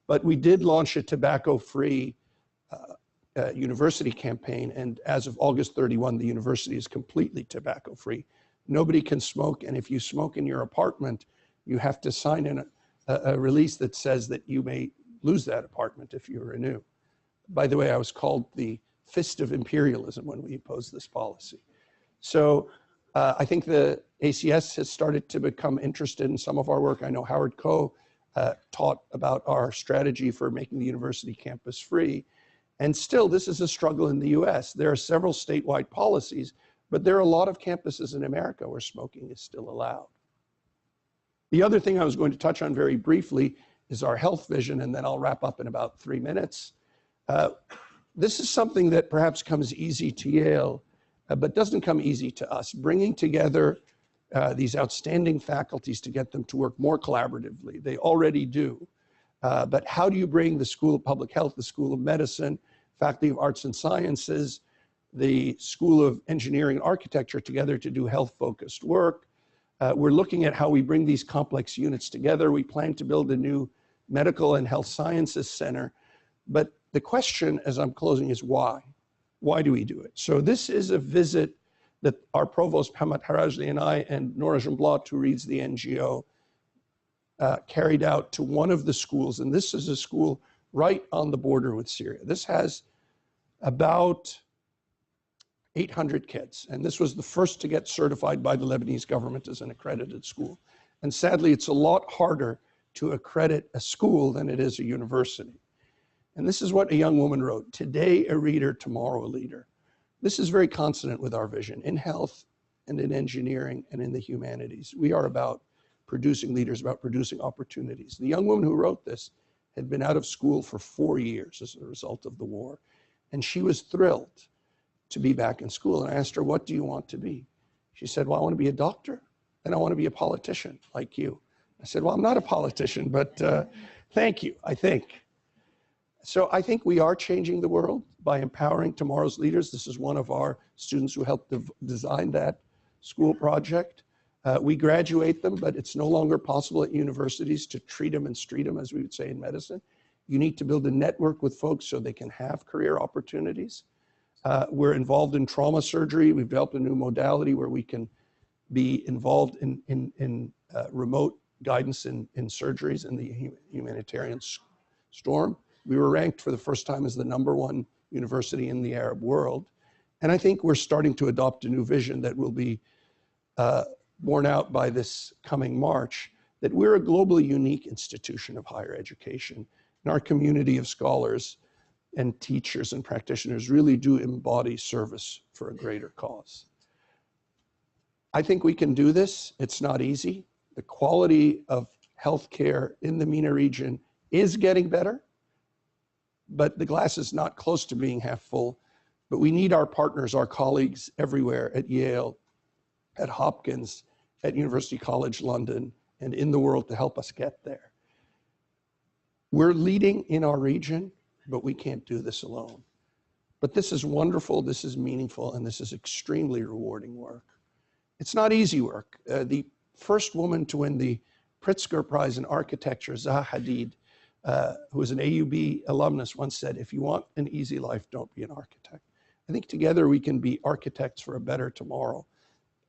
But we did launch a tobacco-free university campaign, and as of August 31, the university is completely tobacco-free. Nobody can smoke, and if you smoke in your apartment, you have to sign in a release that says that you may lose that apartment if you renew. By the way, I was called the fist of imperialism when we opposed this policy. So I think the ACS has started to become interested in some of our work. I know Howard Koh taught about our strategy for making the university campus free. And still, this is a struggle in the US. There are several statewide policies, but there are a lot of campuses in America where smoking is still allowed. The other thing I was going to touch on very briefly is our health vision, and then I'll wrap up in about 3 minutes. This is something that perhaps comes easy to Yale, but doesn't come easy to us. Bringing together these outstanding faculties to get them to work more collaboratively. They already do. But how do you bring the School of Public Health, the School of Medicine, Faculty of Arts and Sciences, the School of Engineering and Architecture together to do health-focused work? We're looking at how we bring these complex units together. We plan to build a new medical and health sciences center. But the question, as I'm closing, is why? Why do we do it? So this is a visit that our provost, Hamad Harajli, and I, and Nora Jumblat, who reads the NGO, carried out to one of the schools. And this is a school right on the border with Syria. This has about 800 kids. And this was the first to get certified by the Lebanese government as an accredited school. And sadly, it's a lot harder to accredit a school than it is a university. And this is what a young woman wrote: "Today a reader, tomorrow a leader." This is very consonant with our vision in health and in engineering and in the humanities. We are about producing leaders, about producing opportunities. The young woman who wrote this had been out of school for 4 years as a result of the war. And she was thrilled to be back in school. And I asked her, "What do you want to be?" She said, "Well, I want to be a doctor and I want to be a politician like you." I said, "Well, I'm not a politician, but thank you, I think." So I think we are changing the world by empowering tomorrow's leaders. This is one of our students who helped design that school project. We graduate them, but it's no longer possible at universities to treat them and street them, as we would say in medicine. You need to build a network with folks so they can have career opportunities. We're involved in trauma surgery. We've developed a new modality where we can be involved in remote guidance in surgeries in the humanitarian storm. We were ranked for the first time as the #1 university in the Arab world. And I think we're starting to adopt a new vision that will be borne out by this coming March, that we're a globally unique institution of higher education. And our community of scholars and teachers and practitioners really do embody service for a greater cause. I think we can do this. It's not easy. The quality of healthcare in the MENA region is getting better, but the glass is not close to being half full. But we need our partners, our colleagues everywhere at Yale, at Hopkins, at University College London, and in the world to help us get there. We're leading in our region, but we can't do this alone. But this is wonderful, this is meaningful, and this is extremely rewarding work. It's not easy work. The first woman to win the Pritzker Prize in Architecture, Zaha Hadid, who was an AUB alumnus, once said, "If you want an easy life, don't be an architect." I think together we can be architects for a better tomorrow.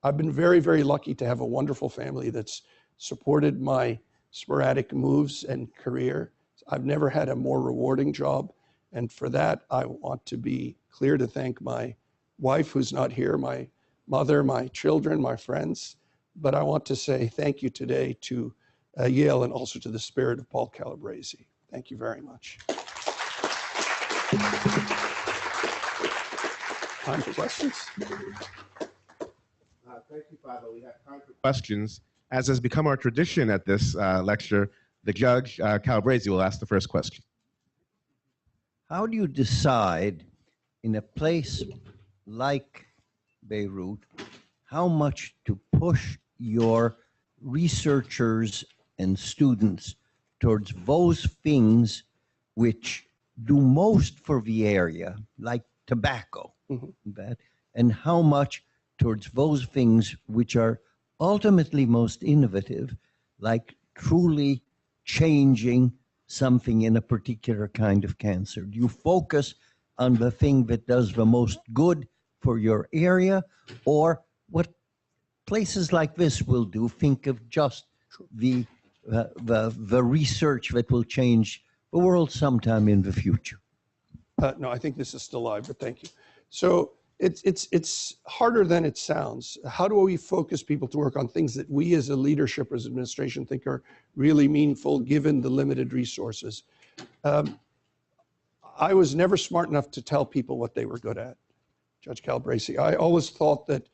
I've been very, very lucky to have a wonderful family that's supported my sporadic moves and career. I've never had a more rewarding job. And for that, I want to be clear to thank my wife, who's not here, my mother, my children, my friends. But I want to say thank you today to Yale and also to the spirit of Paul Calabresi. Thank you very much. Time for questions? Thank you, Fadlo. We have time for questions. As has become our tradition at this lecture, the judge, Calabresi, will ask the first question. How do you decide in a place like Beirut how much to push your researchers and students towards those things which do most for the area, like tobacco, that and how much towards those things which are ultimately most innovative, like truly changing something in a particular kind of cancer? Do you focus on the thing that does the most good for your area, or what places like this will do? Think of just the research that will change the world sometime in the future. No, I think this is still live, but thank you. So it's harder than it sounds. How do we focus people to work on things that we as a leadership, as administration, think are really meaningful given the limited resources? I was never smart enough to tell people what they were good at, Judge Calabresi. I always thought that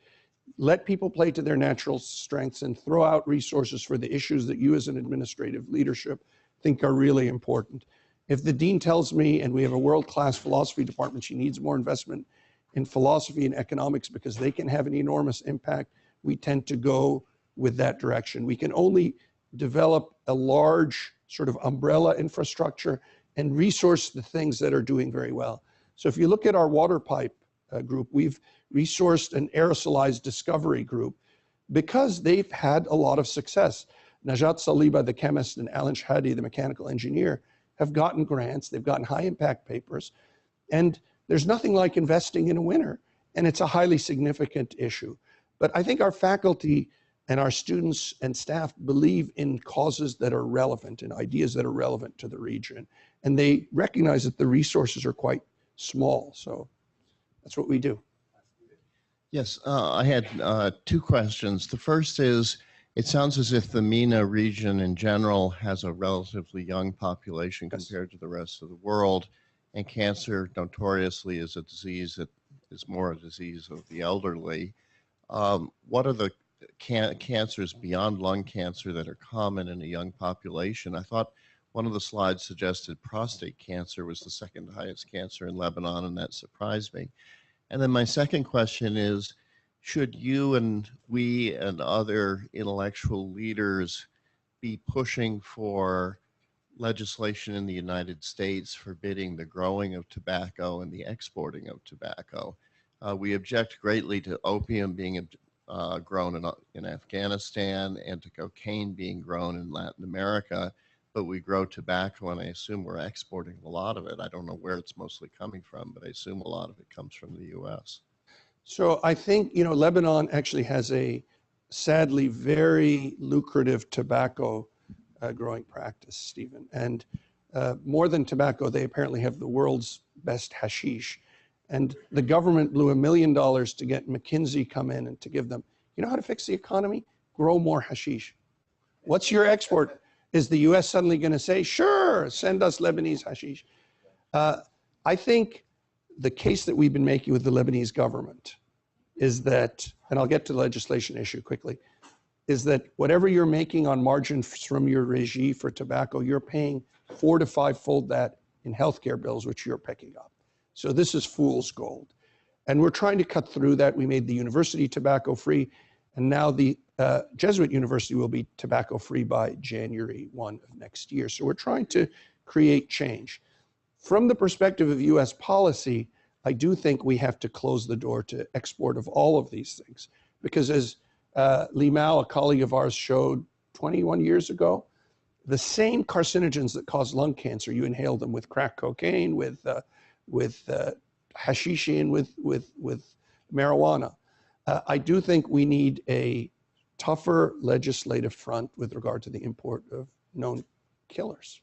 let people play to their natural strengths and throw out resources for the issues that you as an administrative leadership think are really important. If the dean tells me, and we have a world-class philosophy department, she needs more investment in philosophy and economics because they can have an enormous impact, we tend to go with that direction. We can only develop a large sort of umbrella infrastructure and resource the things that are doing very well. So if you look at our water pipe group, we've resourced an aerosolized discovery group because they've had a lot of success. Najat Saliba, the chemist, and Alan Shahadi, the mechanical engineer, have gotten grants, they've gotten high impact papers, and there's nothing like investing in a winner, and it's a highly significant issue. But I think our faculty and our students and staff believe in causes that are relevant and ideas that are relevant to the region, and they recognize that the resources are quite small, so that's what we do. Yes, I had two questions. The first is, it sounds as if the MENA region in general has a relatively young population compared to the rest of the world, and cancer notoriously is a disease that is more a disease of the elderly. What are the cancers beyond lung cancer that are common in a young population? I thought one of the slides suggested prostate cancer was the second highest cancer in Lebanon, and that surprised me. And then my second question is, should you and we and other intellectual leaders be pushing for legislation in the United States forbidding the growing of tobacco and the exporting of tobacco? We object greatly to opium being grown in Afghanistan and to cocaine being grown in Latin America, but we grow tobacco, and I assume we're exporting a lot of it. I don't know where it's mostly coming from, but I assume a lot of it comes from the US. So I think, you know, Lebanon actually has a sadly very lucrative tobacco growing practice, Stephen. And more than tobacco, they apparently have the world's best hashish. And the government blew $1 million to get McKinsey come in and to give them, you know how to fix the economy? Grow more hashish. What's your export? Is the US suddenly going to say, sure, send us Lebanese hashish? I think the case that we've been making with the Lebanese government is that, and I'll get to the legislation issue quickly, is that whatever you're making on margin from your regime for tobacco, you're paying 4 to 5-fold that in healthcare bills, which you're picking up. So this is fool's gold. And we're trying to cut through that. We made the university tobacco free, and now the Jesuit University will be tobacco free by January 1 of next year. So we're trying to create change. From the perspective of US policy, I do think we have to close the door to export of all of these things. Because as Lee Mao, a colleague of ours, showed 21 years ago, the same carcinogens that cause lung cancer, you inhale them with crack cocaine, with hashish, and with marijuana. I do think we need a tougher legislative front with regard to the import of known killers.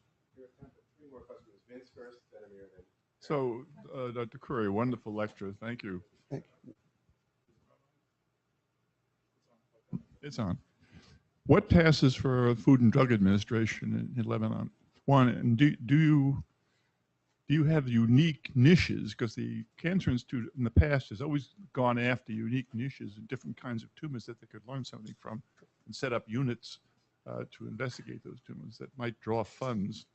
So, Dr. Khuri, wonderful lecture. Thank you. Thank you. It's on. What passes for Food and Drug Administration in Lebanon? One, and do you have unique niches? Because the Cancer Institute in the past has always gone after unique niches and different kinds of tumors that they could learn something from and set up units to investigate those tumors that might draw funds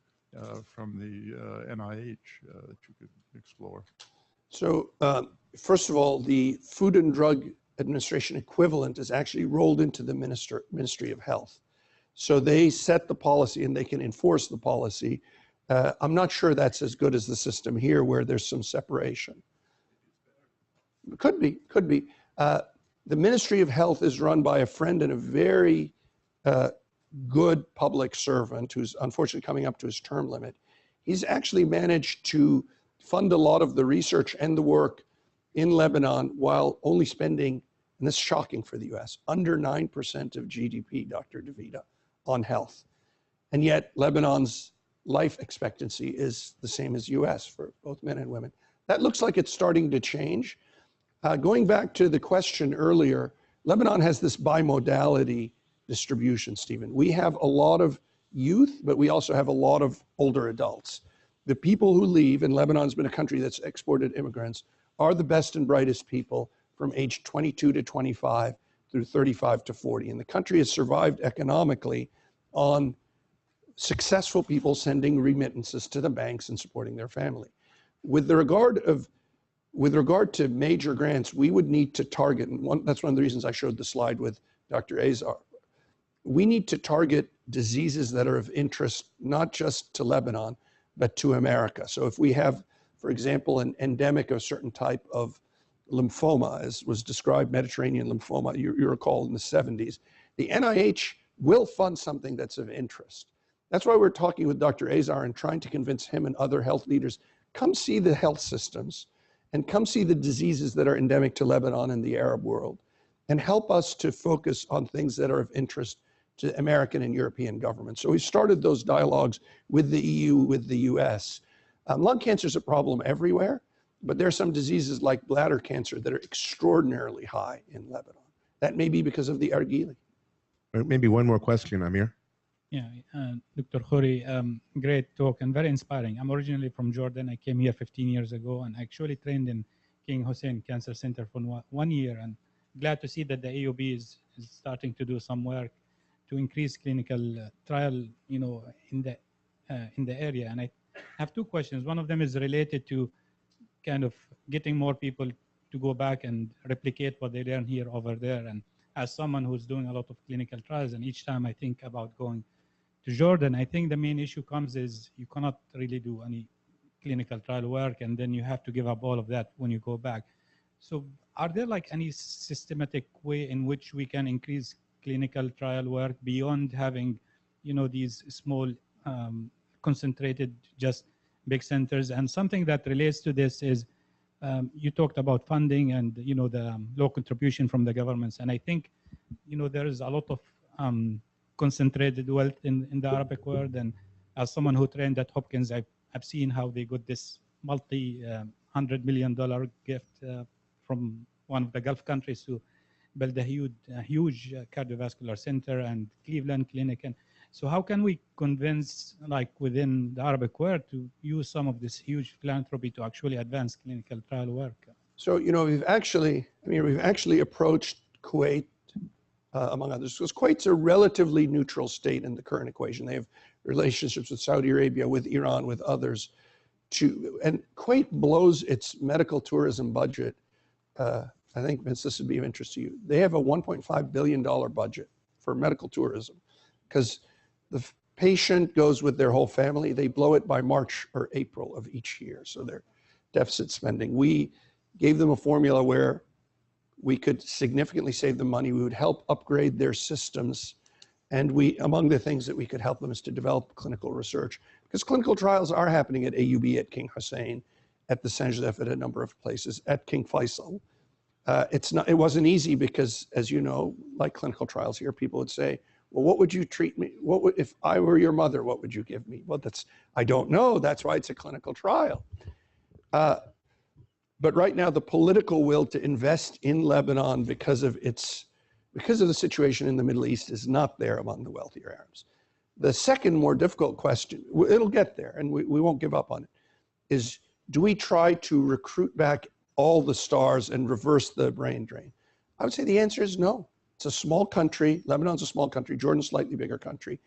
from the NIH that you could explore. So first of all, the Food and Drug Administration equivalent is actually rolled into the Ministry of Health. So they set the policy and they can enforce the policy. I'm not sure that's as good as the system here where there's some separation. Could be, could be. The Ministry of Health is run by a friend and a very good public servant who's unfortunately coming up to his term limit. He's actually managed to fund a lot of the research and the work in Lebanon while only spending, and this is shocking for the US, under 9% of GDP, Dr. Davidoff, on health. And yet Lebanon's life expectancy is the same as US for both men and women. That looks like it's starting to change. Going back to the question earlier, Lebanon has this bimodality distribution, Stephen. We have a lot of youth, but we also have a lot of older adults. The people who leave, and Lebanon's been a country that's exported immigrants, are the best and brightest people from age 22 to 25 through 35 to 40. And the country has survived economically on successful people sending remittances to the banks and supporting their family. With regard to major grants, we would need to target, and that's one of the reasons I showed the slide with Dr. Azar. We need to target diseases that are of interest, not just to Lebanon, but to America. So if we have, for example, an endemic of a certain type of lymphoma, as was described, Mediterranean lymphoma, you recall in the 70s, the NIH will fund something that's of interest. That's why we're talking with Dr. Azar and trying to convince him and other health leaders, come see the health systems and come see the diseases that are endemic to Lebanon and the Arab world, and help us to focus on things that are of interest to American and European governments. So we started those dialogues with the EU, with the US. Lung cancer is a problem everywhere, but there are some diseases like bladder cancer that are extraordinarily high in Lebanon. That may be because of the argile. Maybe one more question, Amir. Yeah, Dr. Khuri, great talk and very inspiring. I'm originally from Jordan. I came here 15 years ago and actually trained in King Hussein Cancer Center for 1 year, and glad to see that the AUB is starting to do some work to increase clinical trial, in the area. And I have two questions. One of them is related to kind of getting more people to go back and replicate what they learn here over there. And as someone who's doing a lot of clinical trials, and each time I think about going to Jordan, I think the main issue comes is you cannot really do any clinical trial work, and then you have to give up all of that when you go back. So are there like any systematic way in which we can increase clinical trial work beyond having, these small concentrated, just big centers? And something that relates to this is you talked about funding and, the low contribution from the governments. And I think, there is a lot of concentrated wealth in the Arabic world. And as someone who trained at Hopkins, I've seen how they got this multi-$100 million gift from one of the Gulf countries to build a huge cardiovascular center and Cleveland Clinic. And so how can we convince, like within the Arabic world, to use some of this huge philanthropy to actually advance clinical trial work? So, we've actually approached Kuwait, among others, because Kuwait's a relatively neutral state in the current equation. They have relationships with Saudi Arabia, with Iran, with others. And Kuwait blows its medical tourism budget. I think, Vince, this would be of interest to you. They have a $1.5 billion budget for medical tourism because the patient goes with their whole family. They blow it by March or April of each year. So they're deficit spending. We gave them a formula where we could significantly save them money. We would help upgrade their systems. And among the things that we could help them is to develop clinical research, because clinical trials are happening at AUB, at King Hussein, at the Saint Joseph, at a number of places, at King Faisal. It wasn't easy because, as you know, like clinical trials here, people would say, well, what would you treat me? If I were your mother, what would you give me? Well, I don't know. That's why it's a clinical trial. But right now, the political will to invest in Lebanon because of the situation in the Middle East is not there among the wealthier Arabs. The second more difficult question, it'll get there and we won't give up on it, is do we try to recruit back all the stars and reverse the brain drain? I would say the answer is no. It's a small country. Lebanon's a small country. Jordan's a slightly bigger country.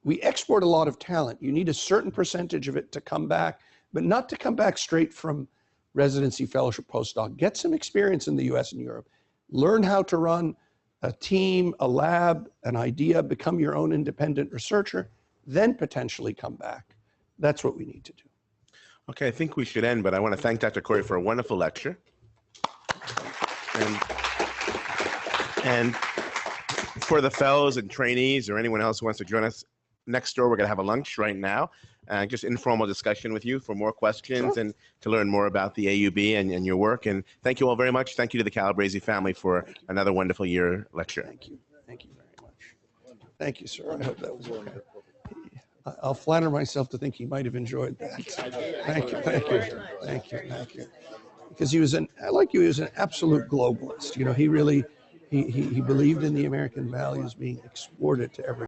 We export a lot of talent. You need a certain percentage of it to come back, but not to come back straight from residency, fellowship, postdoc. Get some experience in the US and Europe. Learn how to run a team, a lab, an idea, become your own independent researcher, then potentially come back. That's what we need to do. Okay, I think we should end, but I want to thank Dr. Khuri for a wonderful lecture. And for the fellows and trainees or anyone else who wants to join us next door, we're going to have a lunch right now. Just informal discussion with you for more questions and to learn more about the AUB and your work. And thank you all very much. Thank you to the Calabresi family for another wonderful year lecture. Thank you. Thank you very much. Thank you, sir. I hope that was okay. I'll flatter myself to think he might have enjoyed that. Thank you. Thank you. Thank you. Thank you. Because he was he was an absolute globalist. You know, he really, he believed in the American values being exported to every